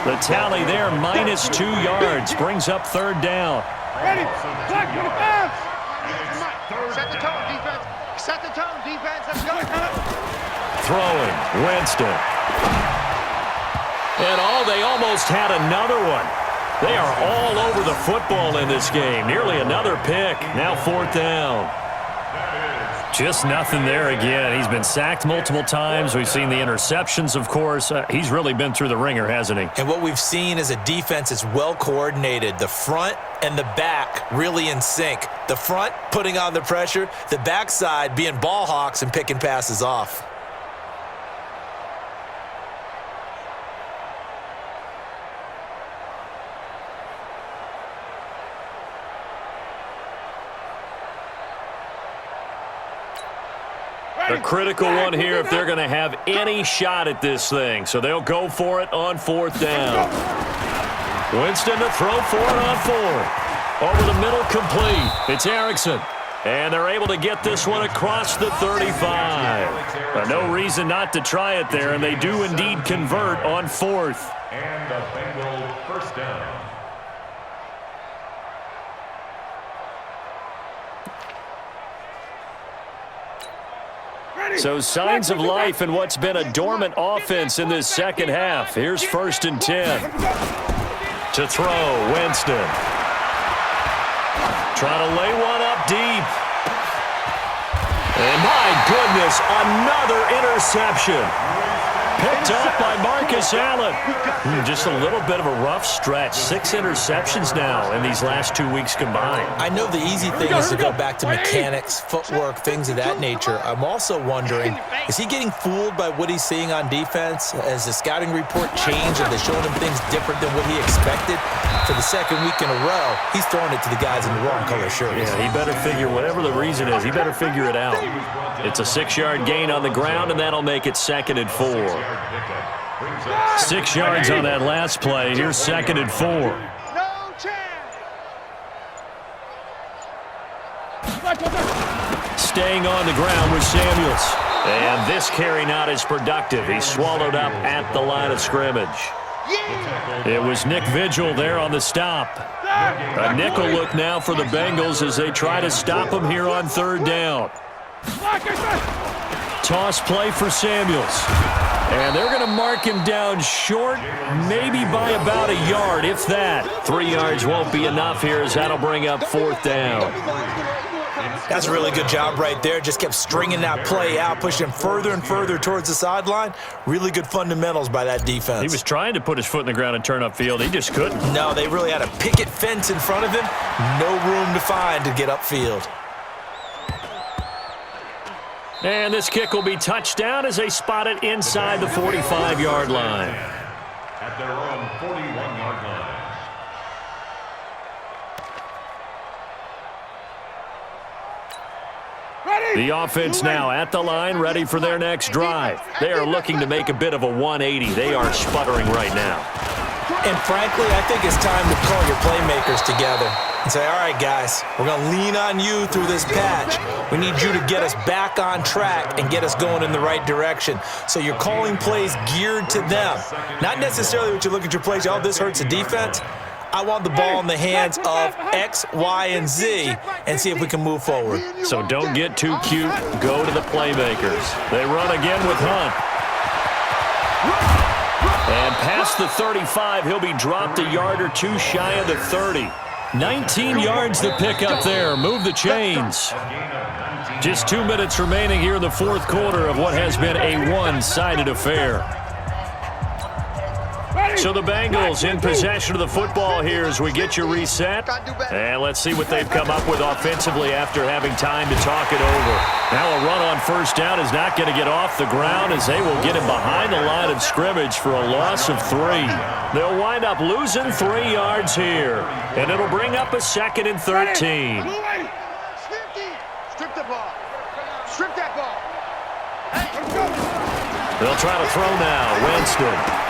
The tally there, -2 yards, brings up third down.
Ready. Black for the pass.
Set the tone, defense. Set the tone, defense. Let's go.
Throwing, Winston. And they almost had another one. They are all over the football in this game. Nearly another pick. Now fourth down. Just nothing there again. He's been sacked multiple times. We've seen the interceptions, of course. He's really been through the ringer, hasn't he?
And what we've seen is a defense that's well coordinated. The front and the back really in sync. The front putting on the pressure. The backside being ball hawks and picking passes off.
A critical one here if they're going to have any shot at this thing. So they'll go for it on fourth down. Winston to throw for it on fourth. Over the middle, complete. It's Erickson. And they're able to get this one across the 35. No reason not to try it there, and they do indeed convert on fourth.
And the Bengals first down.
So signs of life in what's been a dormant offense in this second half. Here's 1st and 10. To throw, Winston. Trying to lay one up deep. And my goodness, another interception. Picked up by Marcus Allen. Just a little bit of a rough stretch. 6 interceptions now in these last 2 weeks combined.
I know the easy thing is to go back to mechanics, footwork, things of that nature. I'm also wondering, is he getting fooled by what he's seeing on defense? Has the scouting report changed? Are they showing him things different than what he expected? For the second week in a row, he's throwing it to the guys in the wrong color shirts.
Yeah, he better figure, whatever the reason is, he better figure it out. It's a 6-yard gain on the ground, and that'll make it 2nd and 4. 6 yards on that last play. Here's 2nd and 4.
No chance.
Staying on the ground with Samuels. And this carry not as productive. He's swallowed up at the line of scrimmage. It was Nick Vigil there on the stop. A nickel look now for the Bengals as they try to stop him here on third down. Toss play for Samuels. And they're going to mark him down short, maybe by about a yard, if that. 3 yards won't be enough here as that'll bring up fourth down.
That's a really good job right there. Just kept stringing that play out, pushing him further and further towards the sideline. Really good fundamentals by that defense.
He was trying to put his foot in the ground and turn upfield. He just couldn't.
No, they really had a picket fence in front of him. No room to find to get upfield.
And this kick will be touchdown as they spot it inside the 45-yard line.
At their own 41-yard line.
The offense now at the line, ready for their next drive. They are looking to make a bit of a 180. They are sputtering right now.
And frankly, I think it's time to call your playmakers together and say, all right, guys, we're going to lean on you through this patch. We need you to get us back on track and get us going in the right direction. So you're calling plays geared to them. Not necessarily what you look at your plays, oh, this hurts the defense. I want the ball in the hands of X, Y, and Z and see if we can move forward.
So don't get too cute. Go to the playmakers. They run again with Hunt. And past the 35, he'll be dropped a yard or two shy of the 30. 19 yards to pick up there. Move the chains. Just 2 minutes remaining here in the fourth quarter of what has been a one-sided affair. So the Bengals in possession of the football here as we get you reset. And let's see what they've come up with offensively after having time to talk it over. Now a run on first down is not going to get off the ground as they will get him behind the line of scrimmage for a loss of 3. They'll wind up losing 3 yards here. And it'll bring up a 2nd and 13.
Strip the ball. Strip that ball.
They'll try to throw now. Winston.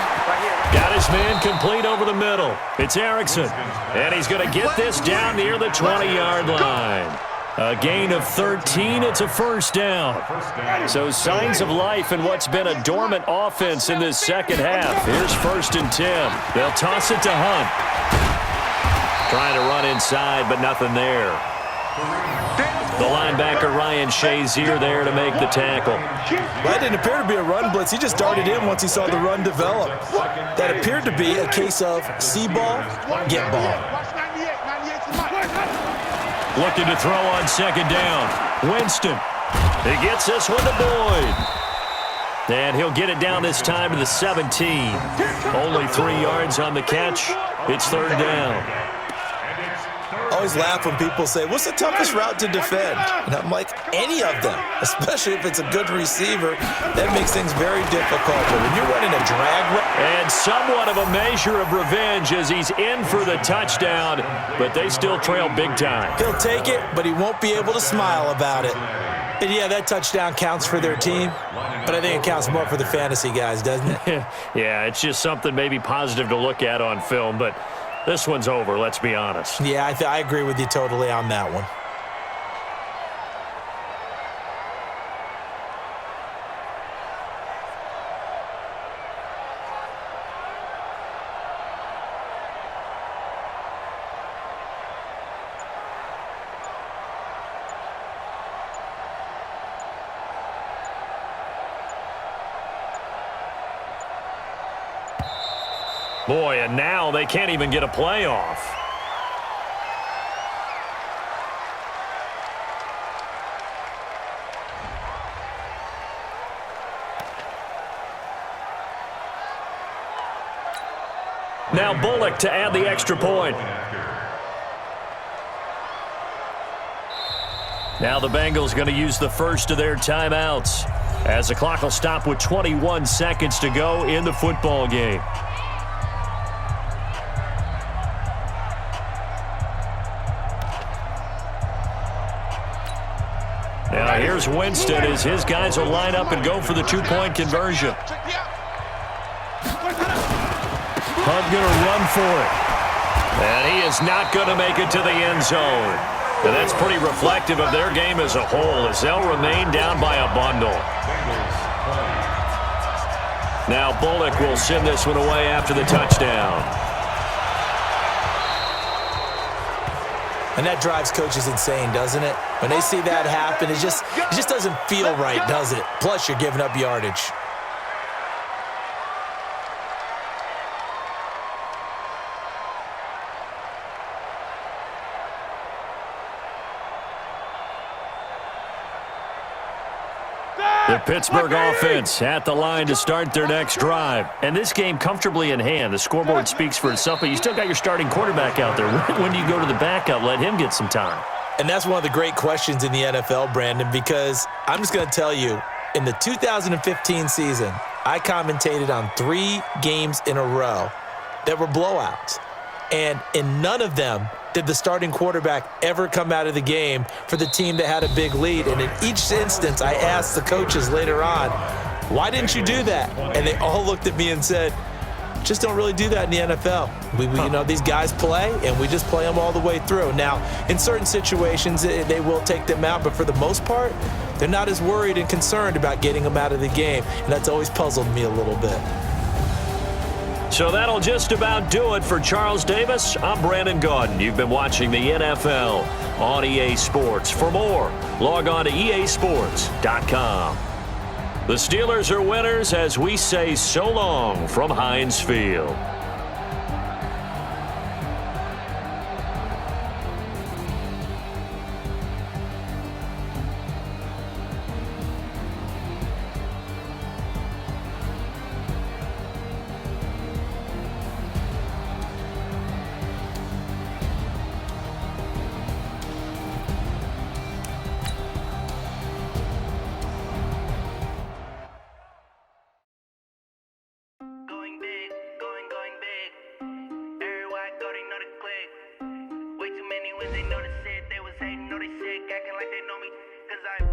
Got his man complete over the middle. It's Erickson. And he's going to get this down near the 20-yard line. A gain of 13. It's a first down. So signs of life in what's been a dormant offense in this second half. Here's 1st and 10. They'll toss it to Hunt. Trying to run inside, but nothing there. The linebacker, Ryan Shazier, there to make the tackle.
That didn't appear to be a run blitz. He just darted in once he saw the run develop. That appeared to be a case of see ball, get ball.
Looking to throw on 2nd down. Winston. He gets this one to Boyd. And he'll get it down this time to the 17. Only 3 yards on the catch. It's 3rd down.
I always laugh when people say, what's the toughest route to defend? And I'm like, any of them, especially if it's a good receiver. That makes things very difficult. But when you're running a drag route.
And somewhat of a measure of revenge as he's in for the touchdown, but they still trail big time.
He'll take it, but he won't be able to smile about it. And yeah, that touchdown counts for their team, but I think it counts more for the fantasy guys, doesn't it?
Yeah, it's just something maybe positive to look at on film, but this one's over, let's be honest.
Yeah, I agree with you totally on that one.
Boy, and now they can't even get a playoff. Now Bullock to add the extra point. Now the Bengals going to use the first of their timeouts as the clock will stop with 21 seconds to go in the football game. Now here's Winston as his guys will line up and go for the 2-point conversion. Hunt going to run for it. And he is not going to make it to the end zone. And that's pretty reflective of their game as a whole as they'll remain down by a bundle. Now Bullock will send this one away after the touchdown.
And that drives coaches insane, doesn't it? When they see that happen, it just doesn't feel right, does it? Plus, you're giving up yardage.
The Pittsburgh offense at the line to start their next drive. And this game comfortably in hand. The scoreboard speaks for itself, but you still got your starting quarterback out there. When do you go to the backup? Let him get some time.
And that's one of the great questions in the NFL, Brandon, because I'm just going to tell you, in the 2015 season, I commentated on 3 games in a row that were blowouts. And in none of them did the starting quarterback ever come out of the game for the team that had a big lead. And in each instance, I asked the coaches later on, why didn't you do that? And they all looked at me and said, just don't really do that in the NFL. You know, these guys play, and we just play them all the way through. Now, in certain situations, they will take them out, but for the most part, they're not as worried and concerned about getting them out of the game. And that's always puzzled me a little bit.
So that'll just about do it for Charles Davis. I'm Brandon Gaudin. You've been watching the NFL on EA Sports. For more, log on to easports.com. The Steelers are winners as we say so long from Heinz Field.
They know the shit, they was hating, know they shit, acting like they know me, 'cause I